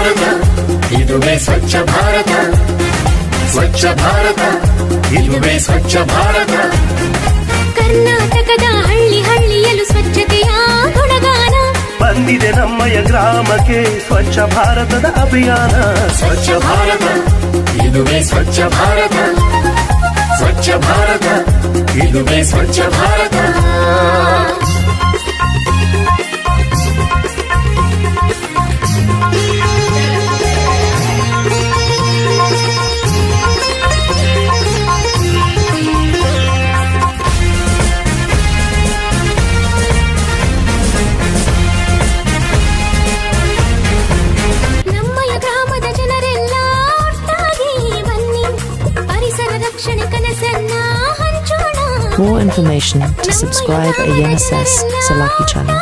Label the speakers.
Speaker 1: ಭಾರತ ಇದುವೇ ಸ್ವಚ್ಛ ಭಾರತ ಸ್ವಚ್ಛ ಭಾರತ ಇದುವೇ ಸ್ವಚ್ಛ ಭಾರತ
Speaker 2: ಕರ್ನಾಟಕದ ಹಳ್ಳಿ ಹಳ್ಳಿಯಲ್ಲೂ ಸ್ವಚ್ಛತೆಯ ಗುಣಗಾನ
Speaker 3: ಬಂದಿದೆ ನಮ್ಮಯ ಗ್ರಾಮಕ್ಕೆ ಸ್ವಚ್ಛ ಭಾರತದ ಅಭಿಯಾನ
Speaker 1: ಸ್ವಚ್ಛ ಭಾರತ ಇದುವೇ ಸ್ವಚ್ಛ ಭಾರತ ಸ್ವಚ್ಛ ಭಾರತ ಇದುವೇ Swachh Bharat
Speaker 4: More information to subscribe a NSS Salaki channel.